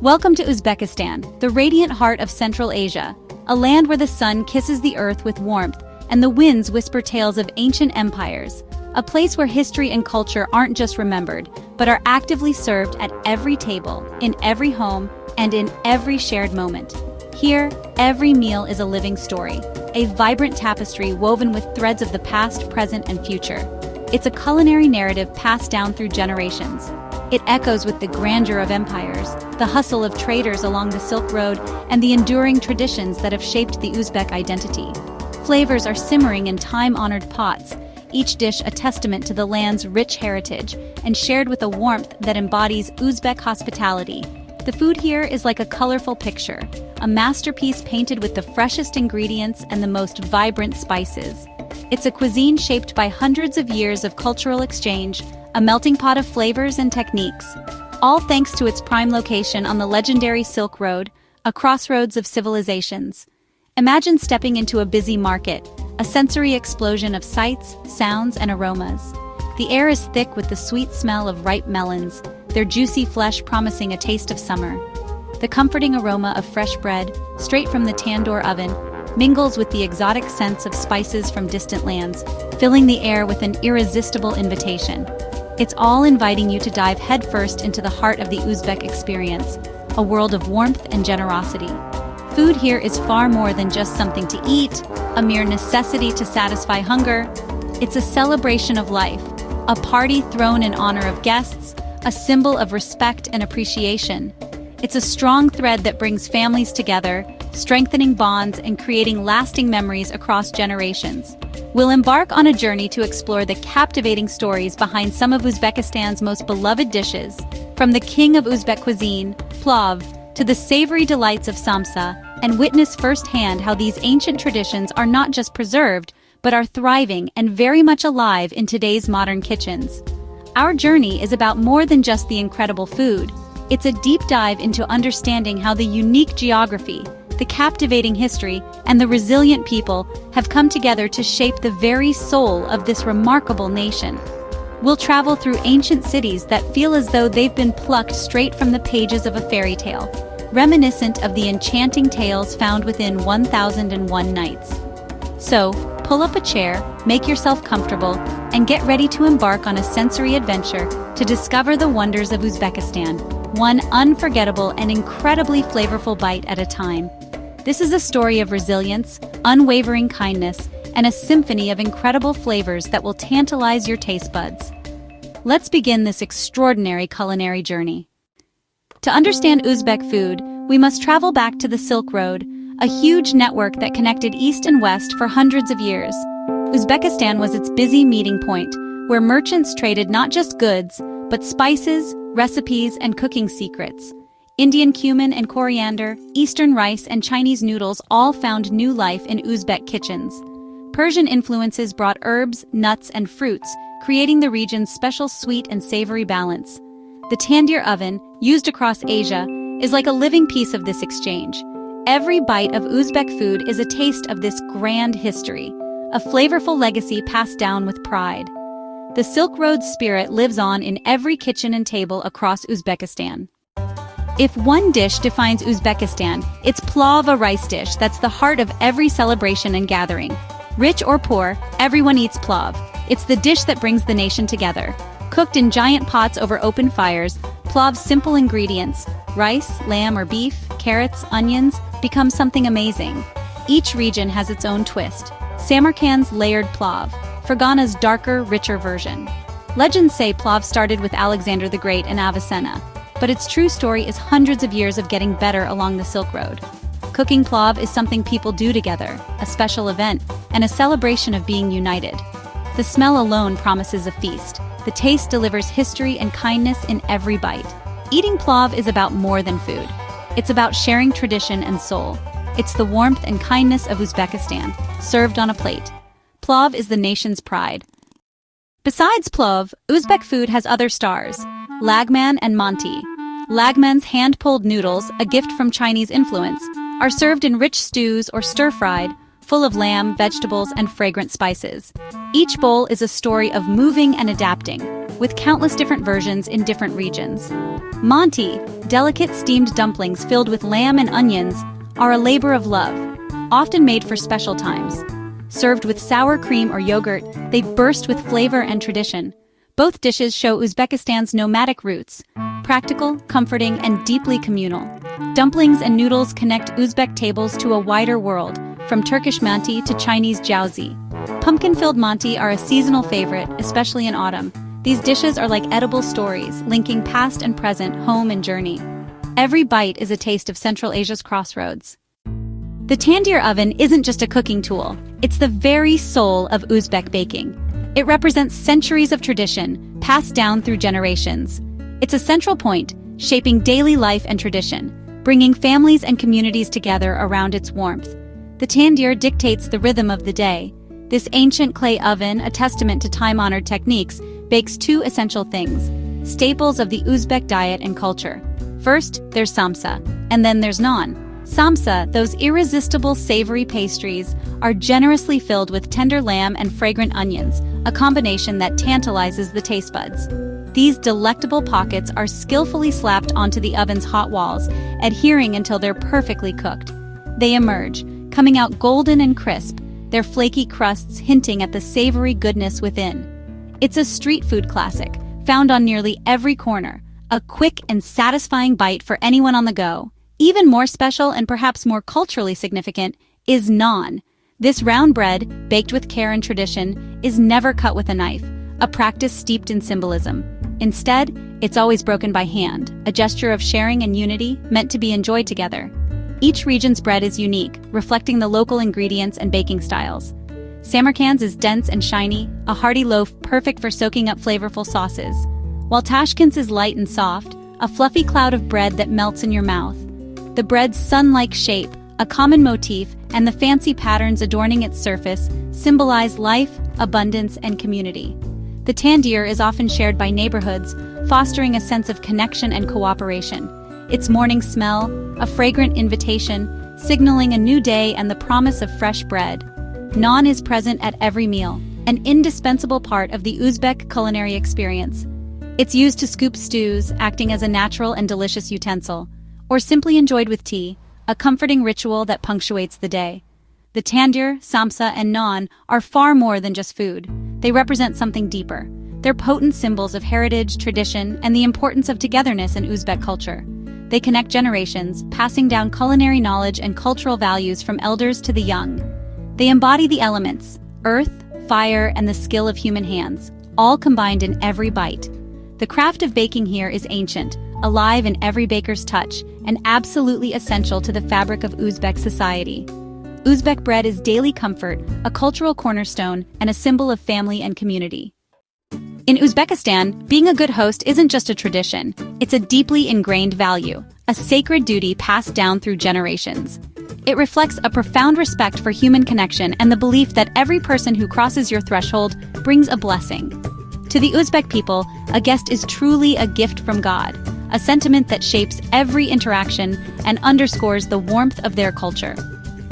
Welcome to Uzbekistan, the radiant heart of Central Asia, a land where the sun kisses the earth with warmth and the winds whisper tales of ancient empires, a place where history and culture aren't just remembered, but are actively served at every table, in every home, and in every shared moment. Here, every meal is a living story, a vibrant tapestry woven with threads of the past, present, and future. It's a culinary narrative passed down through generations. It echoes with the grandeur of empires, the hustle of traders along the Silk Road, and the enduring traditions that have shaped the Uzbek identity. Flavors are simmering in time-honored pots, each dish a testament to the land's rich heritage, and shared with a warmth that embodies Uzbek hospitality. The food here is like a colorful picture, a masterpiece painted with the freshest ingredients and the most vibrant spices. It's a cuisine shaped by hundreds of years of cultural exchange, a melting pot of flavors and techniques, all thanks to its prime location on the legendary Silk Road, a crossroads of civilizations. Imagine stepping into a busy market, a sensory explosion of sights, sounds, and aromas. The air is thick with the sweet smell of ripe melons, their juicy flesh promising a taste of summer. The comforting aroma of fresh bread, straight from the tandoor oven, mingles with the exotic scents of spices from distant lands, filling the air with an irresistible invitation. It's all inviting you to dive headfirst into the heart of the Uzbek experience, a world of warmth and generosity. Food here is far more than just something to eat, a mere necessity to satisfy hunger. It's a celebration of life, a party thrown in honor of guests, a symbol of respect and appreciation. It's a strong thread that brings families together, strengthening bonds and creating lasting memories across generations. We'll embark on a journey to explore the captivating stories behind some of Uzbekistan's most beloved dishes, from the king of Uzbek cuisine, Plov, to the savory delights of Samsa, and witness firsthand how these ancient traditions are not just preserved, but are thriving and very much alive in today's modern kitchens. Our journey is about more than just the incredible food. It's a deep dive into understanding how the unique geography, the captivating history, and the resilient people have come together to shape the very soul of this remarkable nation. We'll travel through ancient cities that feel as though they've been plucked straight from the pages of a fairy tale, reminiscent of the enchanting tales found within 1001 Nights. So, pull up a chair, make yourself comfortable, and get ready to embark on a sensory adventure to discover the wonders of Uzbekistan, one unforgettable and incredibly flavorful bite at a time. This is a story of resilience, unwavering kindness, and a symphony of incredible flavors that will tantalize your taste buds. Let's begin this extraordinary culinary journey. To understand Uzbek food, we must travel back to the Silk Road, a huge network that connected east and west for hundreds of years. Uzbekistan was its busy meeting point, where merchants traded not just goods, but spices, recipes, and cooking secrets. Indian cumin and coriander, Eastern rice, and Chinese noodles all found new life in Uzbek kitchens. Persian influences brought herbs, nuts, and fruits, creating the region's special sweet and savory balance. The tandoor oven, used across Asia, is like a living piece of this exchange. Every bite of Uzbek food is a taste of this grand history, a flavorful legacy passed down with pride. The Silk Road spirit lives on in every kitchen and table across Uzbekistan. If one dish defines Uzbekistan, it's Plov, a rice dish that's the heart of every celebration and gathering. Rich or poor, everyone eats Plov. It's the dish that brings the nation together. Cooked in giant pots over open fires, Plov's simple ingredients, rice, lamb or beef, carrots, onions, become something amazing. Each region has its own twist. Samarkand's layered Plov, Fergana's darker, richer version. Legends say Plov started with Alexander the Great and Avicenna, but its true story is hundreds of years of getting better along the Silk Road. Cooking Plov is something people do together, a special event, and a celebration of being united. The smell alone promises a feast. The taste delivers history and kindness in every bite. Eating Plov is about more than food. It's about sharing tradition and soul. It's the warmth and kindness of Uzbekistan, served on a plate. Plov is the nation's pride. Besides Plov, Uzbek food has other stars, lagman and manti. Lagman's hand-pulled noodles, a gift from Chinese influence, are served in rich stews or stir-fried, full of lamb, vegetables, and fragrant spices. Each bowl is a story of moving and adapting, with countless different versions in different regions. Manti, delicate steamed dumplings filled with lamb and onions, are a labor of love, often made for special times. Served with sour cream or yogurt, they burst with flavor and tradition. Both dishes show Uzbekistan's nomadic roots, practical, comforting, and deeply communal. Dumplings and noodles connect Uzbek tables to a wider world, from Turkish manti to Chinese jiaozi. Pumpkin-filled manti are a seasonal favorite, especially in autumn. These dishes are like edible stories, linking past and present, home and journey. Every bite is a taste of Central Asia's crossroads. The tandoor oven isn't just a cooking tool, it's the very soul of Uzbek baking. It represents centuries of tradition, passed down through generations. It's a central point, shaping daily life and tradition, bringing families and communities together around its warmth. The tandoor dictates the rhythm of the day. This ancient clay oven, a testament to time-honored techniques, bakes two essential things, staples of the Uzbek diet and culture. First, there's Samsa, and then there's naan. Samsa, those irresistible savory pastries, are generously filled with tender lamb and fragrant onions, a combination that tantalizes the taste buds. These delectable pockets are skillfully slapped onto the oven's hot walls, adhering until they're perfectly cooked. They emerge, coming out golden and crisp, their flaky crusts hinting at the savory goodness within. It's a street food classic, found on nearly every corner, a quick and satisfying bite for anyone on the go. Even more special and perhaps more culturally significant is naan. This round bread, baked with care and tradition, is never cut with a knife, a practice steeped in symbolism. Instead, it's always broken by hand, a gesture of sharing and unity meant to be enjoyed together. Each region's bread is unique, reflecting the local ingredients and baking styles. Samarkand's is dense and shiny, a hearty loaf perfect for soaking up flavorful sauces, while Tashkent's is light and soft, a fluffy cloud of bread that melts in your mouth. The bread's sun-like shape, a common motif, and the fancy patterns adorning its surface symbolize life, abundance, and community. The tandoor is often shared by neighborhoods, fostering a sense of connection and cooperation. Its morning smell, a fragrant invitation, signaling a new day and the promise of fresh bread. Naan is present at every meal, an indispensable part of the Uzbek culinary experience. It's used to scoop stews, acting as a natural and delicious utensil, or simply enjoyed with tea, a comforting ritual that punctuates the day. The tandoor, samsa, and naan are far more than just food. They represent something deeper. They're potent symbols of heritage, tradition, and the importance of togetherness in Uzbek culture. They connect generations, passing down culinary knowledge and cultural values from elders to the young. They embody the elements, earth, fire, and the skill of human hands, all combined in every bite. The craft of baking here is ancient, alive in every baker's touch, and absolutely essential to the fabric of Uzbek society. Uzbek bread is daily comfort, a cultural cornerstone, and a symbol of family and community. In Uzbekistan, being a good host isn't just a tradition, it's a deeply ingrained value, a sacred duty passed down through generations. It reflects a profound respect for human connection and the belief that every person who crosses your threshold brings a blessing. To the Uzbek people, a guest is truly a gift from God, a sentiment that shapes every interaction and underscores the warmth of their culture.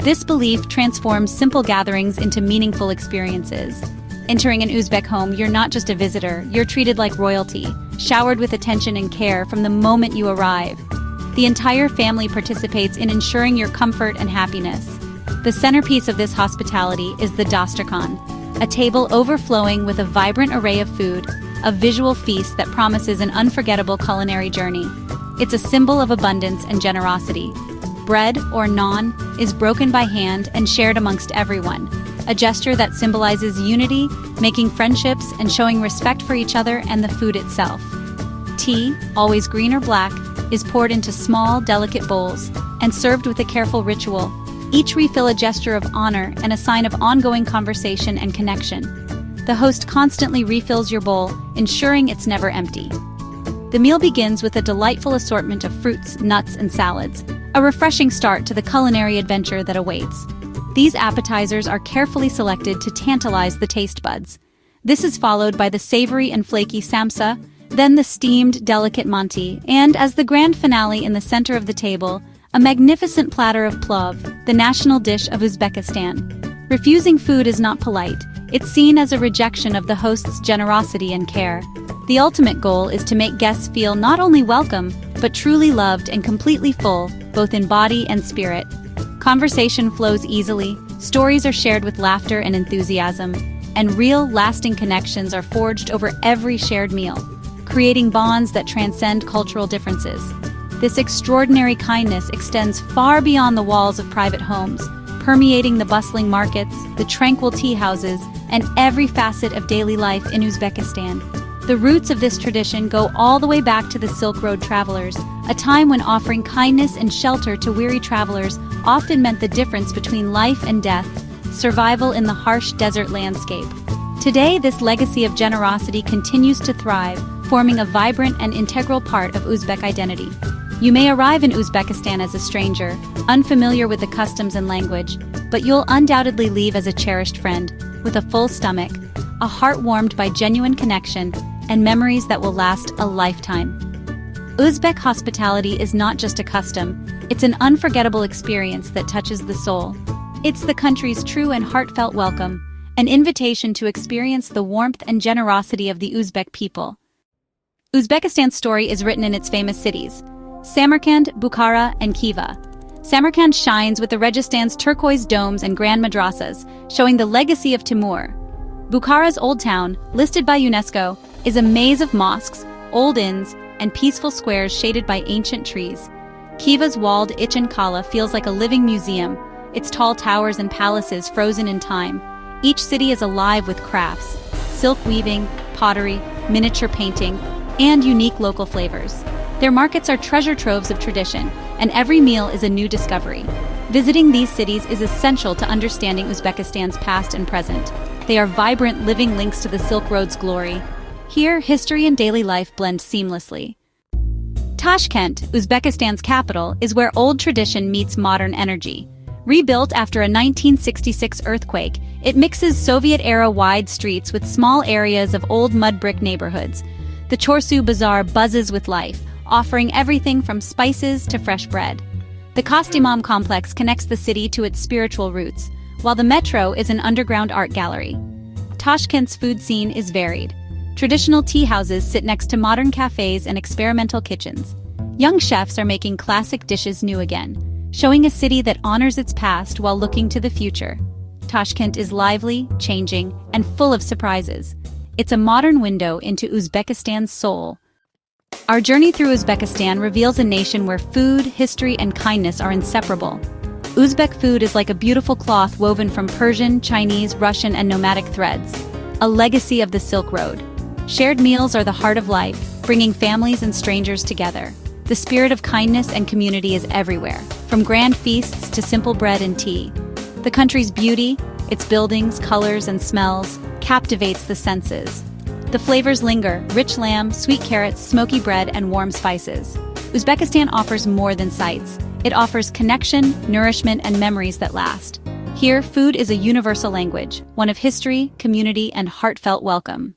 This belief transforms simple gatherings into meaningful experiences. Entering an Uzbek home, you're not just a visitor, you're treated like royalty, showered with attention and care from the moment you arrive. The entire family participates in ensuring your comfort and happiness. The centerpiece of this hospitality is the dasturkhan, a table overflowing with a vibrant array of food, a visual feast that promises an unforgettable culinary journey. It's a symbol of abundance and generosity. Bread, or naan, is broken by hand and shared amongst everyone, a gesture that symbolizes unity, making friendships, and showing respect for each other and the food itself. Tea, always green or black, is poured into small, delicate bowls and served with a careful ritual, each refill a gesture of honor and a sign of ongoing conversation and connection. The host constantly refills your bowl, ensuring it's never empty. The meal begins with a delightful assortment of fruits, nuts, and salads, a refreshing start to the culinary adventure that awaits. These appetizers are carefully selected to tantalize the taste buds. This is followed by the savory and flaky samsa, then the steamed, delicate manti, and as the grand finale in the center of the table, a magnificent platter of plov, the national dish of Uzbekistan. Refusing food is not polite. It's seen as a rejection of the host's generosity and care. The ultimate goal is to make guests feel not only welcome, but truly loved and completely full, both in body and spirit. Conversation flows easily, stories are shared with laughter and enthusiasm, and real, lasting connections are forged over every shared meal, creating bonds that transcend cultural differences. This extraordinary kindness extends far beyond the walls of private homes, permeating the bustling markets, the tranquil tea houses, and every facet of daily life in Uzbekistan. The roots of this tradition go all the way back to the Silk Road travelers, a time when offering kindness and shelter to weary travelers often meant the difference between life and death, survival in the harsh desert landscape. Today, this legacy of generosity continues to thrive, forming a vibrant and integral part of Uzbek identity. You may arrive in Uzbekistan as a stranger, unfamiliar with the customs and language, but you'll undoubtedly leave as a cherished friend, with a full stomach, a heart warmed by genuine connection, and memories that will last a lifetime. Uzbek hospitality is not just a custom, it's an unforgettable experience that touches the soul. It's the country's true and heartfelt welcome, an invitation to experience the warmth and generosity of the Uzbek people. Uzbekistan's story is written in its famous cities, Samarkand, Bukhara, and Khiva. Samarkand shines with the Registan's turquoise domes and grand madrasas, showing the legacy of Timur. Bukhara's Old Town, listed by UNESCO, is a maze of mosques, old inns, and peaceful squares shaded by ancient trees. Khiva's walled Ichin Kala feels like a living museum, its tall towers and palaces frozen in time. Each city is alive with crafts, silk weaving, pottery, miniature painting, and unique local flavors. Their markets are treasure troves of tradition, and every meal is a new discovery. Visiting these cities is essential to understanding Uzbekistan's past and present. They are vibrant, living links to the Silk Road's glory. Here, history and daily life blend seamlessly. Tashkent, Uzbekistan's capital, is where old tradition meets modern energy. Rebuilt after a 1966 earthquake, it mixes Soviet-era wide streets with small areas of old mud brick neighborhoods. The Chorsu Bazaar buzzes with life, offering everything from spices to fresh bread. The Kostimam complex connects the city to its spiritual roots, while the metro is an underground art gallery. Tashkent's food scene is varied. Traditional tea houses sit next to modern cafes and experimental kitchens. Young chefs are making classic dishes new again, showing a city that honors its past while looking to the future. Tashkent is lively, changing, and full of surprises. It's a modern window into Uzbekistan's soul. Our journey through Uzbekistan reveals a nation where food, history, and kindness are inseparable. Uzbek food is like a beautiful cloth woven from Persian, Chinese, Russian, and nomadic threads, a legacy of the Silk Road. Shared meals are the heart of life, bringing families and strangers together. The spirit of kindness and community is everywhere, from grand feasts to simple bread and tea. The country's beauty, its buildings, colors, and smells, captivates the senses. The flavors linger: rich lamb, sweet carrots, smoky bread, and warm spices. Uzbekistan offers more than sights. It offers connection, nourishment, and memories that last. Here, food is a universal language, one of history, community, and heartfelt welcome.